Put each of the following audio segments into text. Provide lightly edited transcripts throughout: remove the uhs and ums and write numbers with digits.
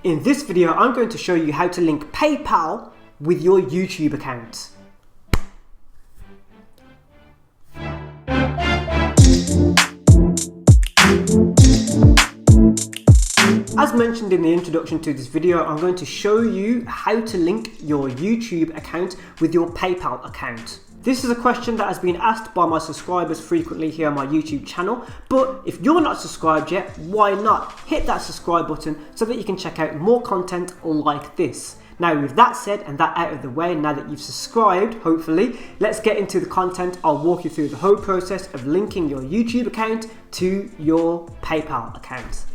In this video, I'm going to show you how to link PayPal with your YouTube account. As mentioned in the introduction to this video, I'm going to show you how to link your YouTube account with your PayPal account. This is a question that has been asked by my subscribers frequently here on my YouTube channel, but if you're not subscribed yet, why not hit that subscribe button so that you can check out more content like this. Now with that said and that out of the way, now that you've subscribed, hopefully, let's get into the content. I'll walk you through the whole process of linking your YouTube account to your PayPal account.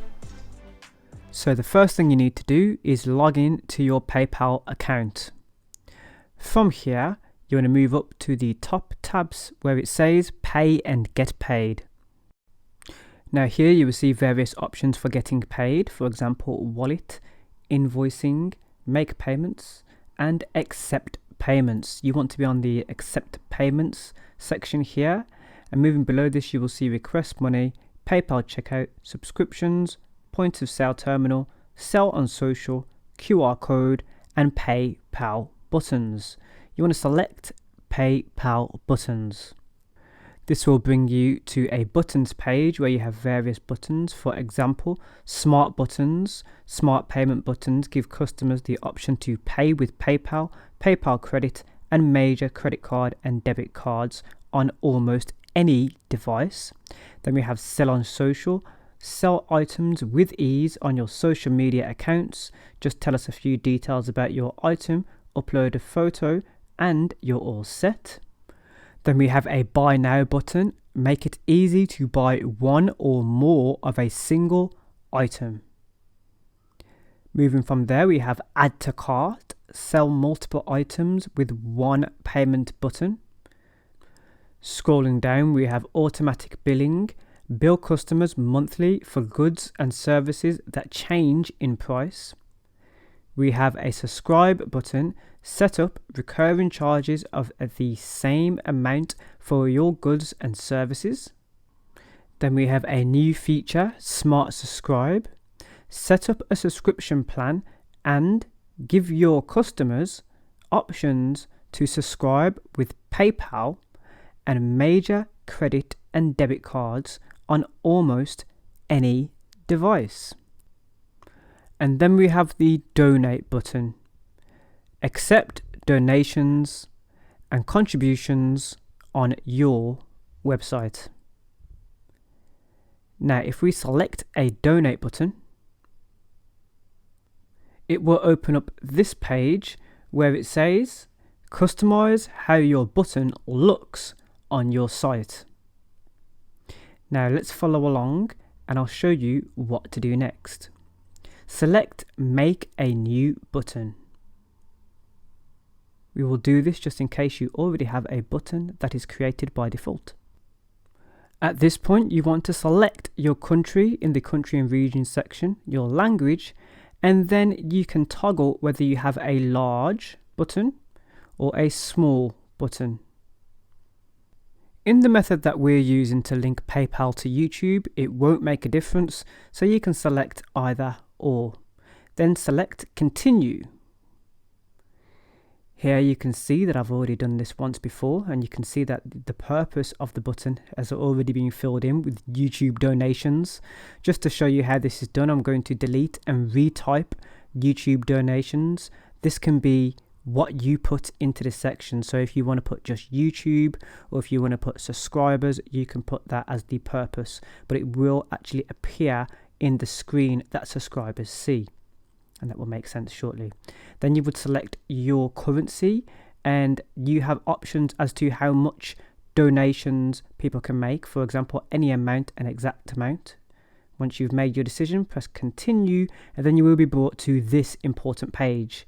So the first thing you need to do is log in to your PayPal account. From here, you want to move up to the top tabs where it says Pay and Get Paid. Now here you will see various options for getting paid, for example, wallet, invoicing, make payments, and accept payments. You want to be on the accept payments section here, and moving below this you will see request money, PayPal checkout, subscriptions, point of sale terminal, sell on social, QR code, and PayPal buttons. You want to select PayPal buttons. This will bring you to a buttons page where you have various buttons. For example, smart buttons, smart payment buttons give customers the option to pay with PayPal, PayPal credit, and major credit card and debit cards on almost any device. Then we have sell on social, sell items with ease on your social media accounts. Just tell us a few details about your item, upload a photo, and you're all set. Then we have a buy now button. Make it easy to buy one or more of a single item. Moving from there, we have add to cart, sell multiple items with one payment button. Scrolling down, we have automatic billing, bill customers monthly for goods and services that change in price. We have a subscribe button, set up recurring charges of the same amount for your goods and services. Then we have a new feature, Smart Subscribe. Set up a subscription plan and give your customers options to subscribe with PayPal and major credit and debit cards on almost any device. And then we have the donate button. Accept donations and contributions on your website. Now, if we select a donate button, it will open up this page where it says customize how your button looks on your site. Now let's follow along and I'll show you what to do next. Select Make a New Button. We will do this just in case you already have a button that is created by default. At this point, you want to select your country in the country and region section, your language, and then you can toggle whether you have a large button or a small button. In the method that we're using to link PayPal to YouTube, it won't make a difference, so you can select either or. Then select Continue. Here you can see that I've already done this once before, and you can see that the purpose of the button has already been filled in with YouTube donations. Just to show you how this is done, I'm going to delete and retype YouTube donations. This can be what you put into this section. So if you want to put just YouTube, or if you want to put subscribers, you can put that as the purpose, but it will actually appear in the screen that subscribers see, and that will make sense shortly. Then you would select your currency, and you have options as to how much donations people can make. For example, any amount, an exact amount. Once you've made your decision, press continue, and then you will be brought to this important page.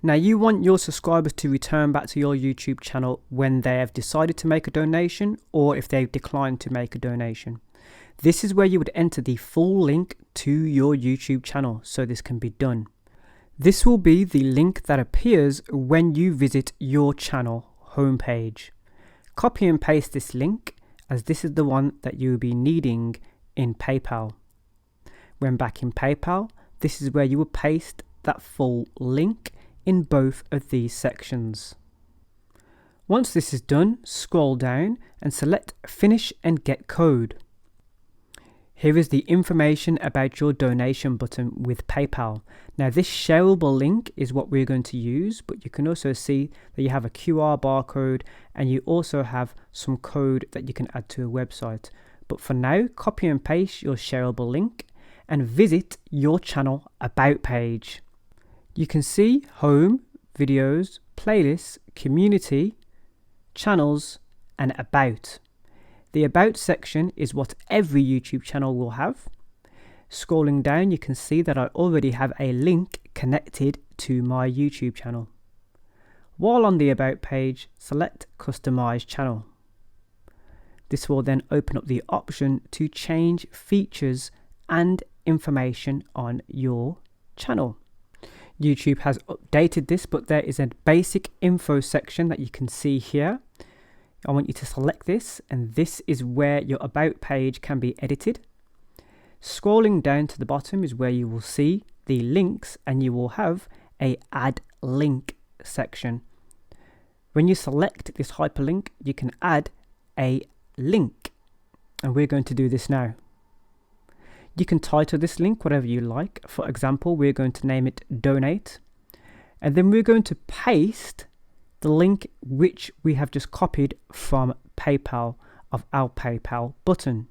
Now you want your subscribers to return back to your YouTube channel when they have decided to make a donation, or if they've declined to make a donation. This is where you would enter the full link to your YouTube channel so this can be done. This will be the link that appears when you visit your channel homepage. Copy and paste this link, as this is the one that you will be needing in PayPal. When back in PayPal, this is where you will paste that full link in both of these sections. Once this is done, scroll down and select Finish and Get Code. Here is the information about your donation button with PayPal. Now this shareable link is what we're going to use, but you can also see that you have a QR barcode and you also have some code that you can add to a website. But for now, copy and paste your shareable link and visit your channel About page. You can see Home, Videos, Playlists, Community, Channels and About. The About section is what every YouTube channel will have. Scrolling down, you can see that I already have a link connected to my YouTube channel. While on the About page, select Customize Channel. This will then open up the option to change features and information on your channel. YouTube has updated this, but there is a basic info section that you can see here. I want you to select this, and this is where your About page can be edited. Scrolling down to the bottom is where you will see the links, and you will have a Add Link section. When you select this hyperlink, you can add a link, and we're going to do this now. You can title this link whatever you like. For example, we're going to name it Donate, and then we're going to paste the link which we have just copied from PayPal of our PayPal button.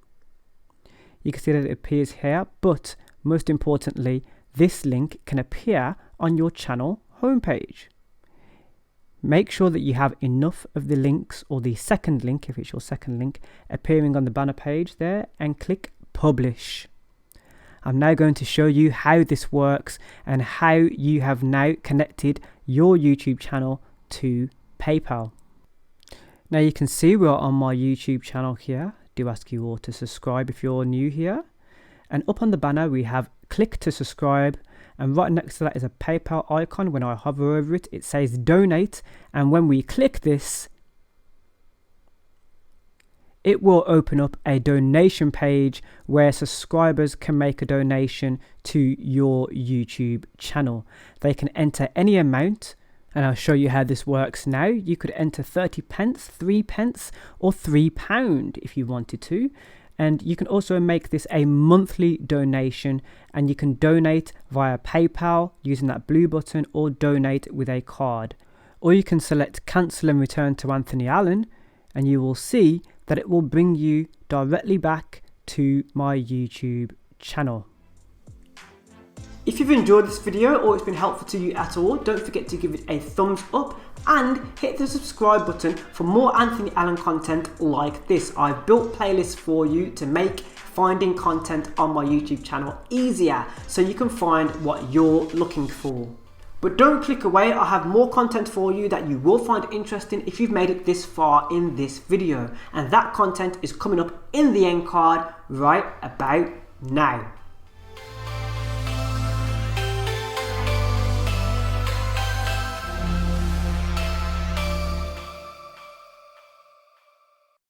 You can see that it appears here, but most importantly, this link can appear on your channel homepage. Make sure that you have enough of the links, or the second link if it's your second link, appearing on the banner page there, and click Publish. I'm now going to show you how this works and how you have now connected your YouTube channel to PayPal. Now you can see we're on my YouTube channel here. I do ask you all to subscribe if you're new here. And up on the banner we have click to subscribe, and right next to that is a PayPal icon. When I hover over it, it says donate, and when we click this, it will open up a donation page where subscribers can make a donation to your YouTube channel. They can enter any amount, and I'll show you how this works now. You could enter 30 pence, 3 pence, or £3 if you wanted to. And you can also make this a monthly donation, and you can donate via PayPal using that blue button, or donate with a card. Or you can select cancel and return to Anthony Allen, and you will see that it will bring you directly back to my YouTube channel. If you've enjoyed this video or it's been helpful to you at all, don't forget to give it a thumbs up and hit the subscribe button for more Anthony Allen content like this. I've built playlists for you to make finding content on my YouTube channel easier, so you can find what you're looking for. But don't click away, I have more content for you that you will find interesting if you've made it this far in this video. And that content is coming up in the end card right about now.